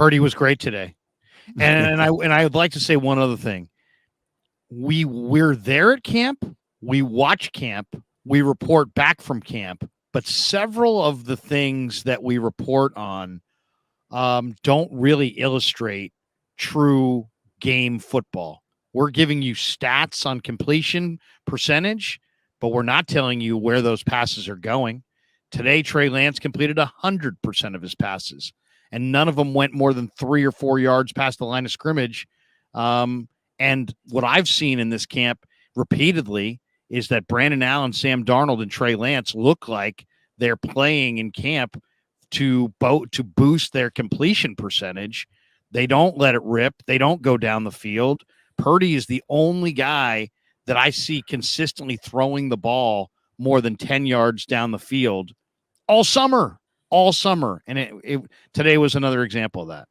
Purdy was great today. And I would like to say one other thing. We're there at camp, we watch camp, we report back from camp, but several of the things that we report on don't really illustrate true game football. We're giving you stats on completion percentage, but we're not telling you where those passes are going. Today, Trey Lance completed 100% of his passes, and none of them went more than 3 or 4 yards past the line of scrimmage. And what I've seen in this camp repeatedly is that Brandon Allen, Sam Darnold, and Trey Lance look like they're playing in camp to boost their completion percentage. They don't let it rip. They don't go down the field. Purdy is the only guy that I see consistently throwing the ball more than 10 yards down the field all summer. And today was another example of that.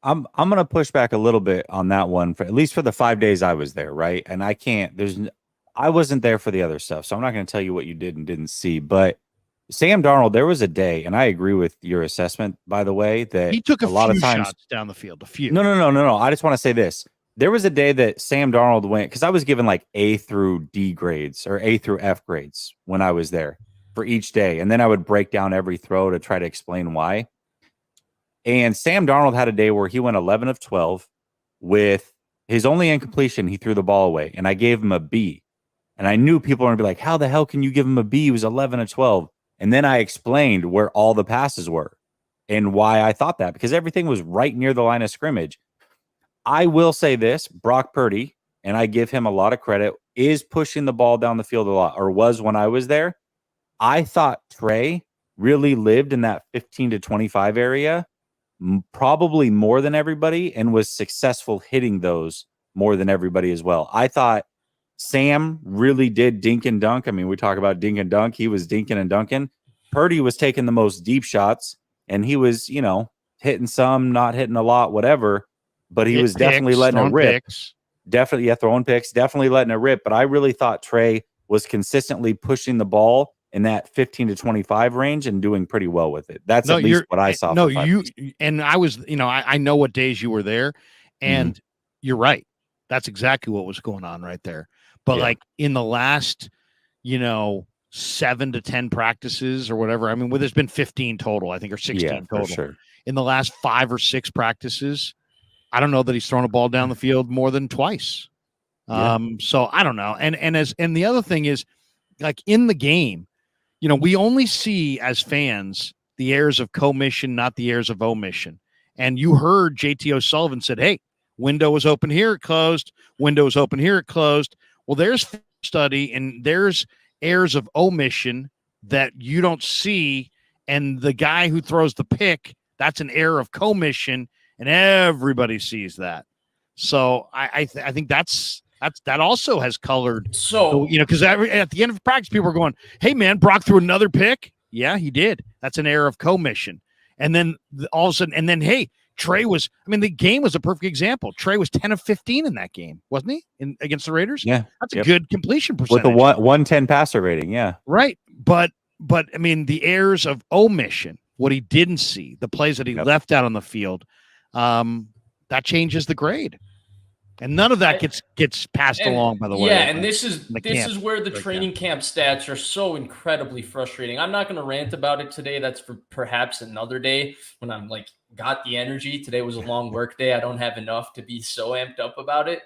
I'm going to push back a little bit on that one, for at least for the 5 days I was there, right? And I wasn't there for the other stuff, so I'm not going to tell you what you did and didn't see. But Sam Darnold, there was a day, and I agree with your assessment, by the way, that he took a lot few of times shots down the field. A few. No. I just want to say this. There was a day that Sam Darnold went, because I was given like A through D grades or A through F grades when I was there for each day. And then I would break down every throw to try to explain why. And Sam Darnold had a day where he went 11 of 12 with his only incompletion. He threw the ball away, and I gave him a B. And I knew people were going to be like, how the hell can you give him a B? He was 11 of 12. And then I explained where all the passes were and why I thought that, because everything was right near the line of scrimmage. I will say this, Brock Purdy, and I give him a lot of credit, is pushing the ball down the field a lot, or was when I was there. I thought Trey really lived in that 15 to 25 area, probably more than everybody, and was successful hitting those more than everybody as well. I thought Sam really did dink and dunk. I mean, we talk about dink and dunk. He was dinking and dunking. Purdy was taking the most deep shots, and he was, hitting some, not hitting a lot, whatever. But he was definitely letting it rip. Definitely, throwing picks, definitely letting it rip. But I really thought Trey was consistently pushing the ball in that 15 to 25 range and doing pretty well with it. That's at least what I saw. And I was, I know what days you were there, and you're right. That's exactly what was going on right there. But like in the last, 7 to 10 practices or whatever, I mean, there's been 15 total, I think, or 16 total. Sure. In the last 5 or 6 practices, I don't know that he's thrown a ball down the field more than twice. So I don't know. And the other thing is, like in the game, we only see as fans the errors of commission, not the errors of omission. And you heard JT O'Sullivan said, hey, window was open here, it closed. Window was open here, it closed. Well, there's study and there's errors of omission that you don't see. And the guy who throws the pick, that's an error of commission, and everybody sees that. So I think that also has colored. So, because at the end of practice, people were going, hey, man, Brock threw another pick. Yeah, he did. That's an error of commission. And then all of a sudden, hey, Trey was, the game was a perfect example. Trey was 10 of 15 in that game, wasn't he? Against the Raiders? Yeah. That's a good completion percentage. With a 110 passer rating, yeah. Right. But the errors of omission, what he didn't see, the plays that he left out on the field, that changes the grade. And none of that gets passed along, by the way. Yeah, and this is where the training camp stats are so incredibly frustrating. I'm not going to rant about it today. That's for perhaps another day when I'm got the energy. Today was a long work day. I don't have enough to be so amped up about it.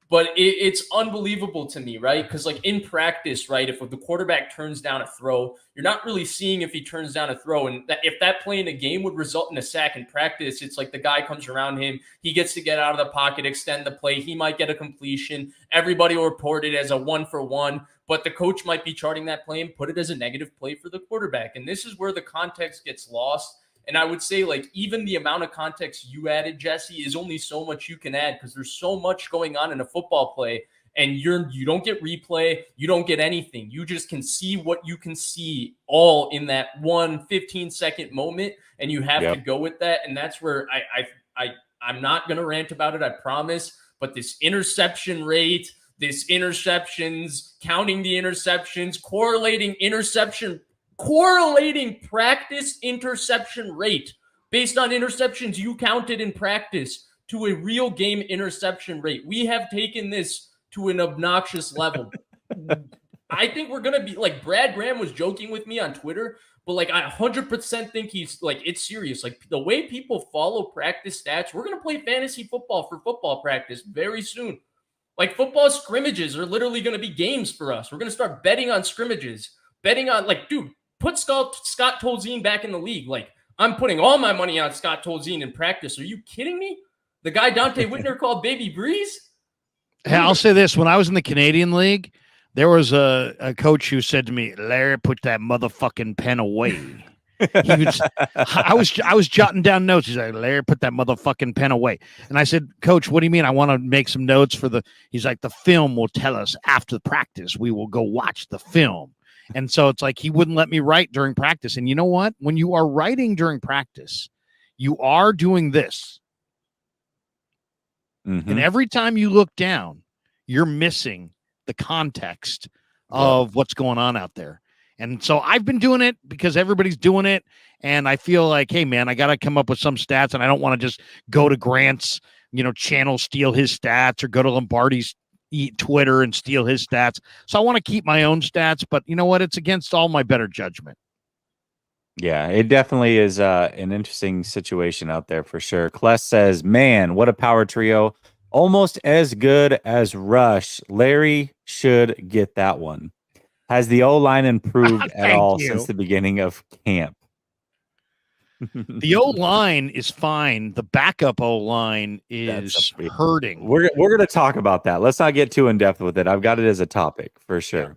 But it's unbelievable to me, right? Because in practice, right, if the quarterback turns down a throw, you're not really seeing if he turns down a throw. And if that play in a game would result in a sack in practice, it's like the guy comes around him, he gets to get out of the pocket, extend the play, he might get a completion. Everybody will report it as a 1-for-1, but the coach might be charting that play and put it as a negative play for the quarterback. And this is where the context gets lost. And I would say, even the amount of context you added, Jesse, is only so much you can add because there's so much going on in a football play, and you don't get replay, you don't get anything. You just can see what you can see all in that 15-second moment, and you have to go with that. And that's where I'm not going to rant about it, I promise. But this interception rate, counting the interceptions, correlating practice interception rate based on interceptions you counted in practice to a real game interception rate. We have taken this to an obnoxious level. I think we're going to be like Brad Graham was joking with me on Twitter, but like I 100% think he's like, it's serious. Like the way people follow practice stats, we're going to play fantasy football for football practice very soon. Like football scrimmages are literally going to be games for us. We're going to start betting on scrimmages, betting on like, dude, put Scott Tolzien back in the league. Like I'm putting all my money on Scott Tolzien in practice. Are you kidding me? The guy Dante Whitner called Baby Breeze. Hey, I'll say this: when I was in the Canadian League, there was a coach who said to me, "Larry, put that motherfucking pen away." I was jotting down notes. He's like, "Larry, put that motherfucking pen away." And I said, "Coach, what do you mean? I want to make some notes for the." He's like, "The film will tell us after the practice. We will go watch the film." And so it's like he wouldn't let me write during practice. And you know what? When you are writing during practice, you are doing this. Mm-hmm. And every time you look down, you're missing the context of what's going on out there. And so I've been doing it because everybody's doing it. And I feel like, hey, man, I got to come up with some stats. And I don't want to just go to Grant's, channel, steal his stats, or go to Lombardi's Twitter and steal his stats. So I want to keep my own stats. But you know what? It's against all my better judgment. Yeah, it definitely is an interesting situation out there for sure. Kless says, man, what a power trio. Almost as good as Rush. Larry should get that one. Has the O-line improved at all since the beginning of camp? The O-line is fine. The backup O-line is hurting. We're going to talk about that. Let's not get too in-depth with it. I've got it as a topic for sure.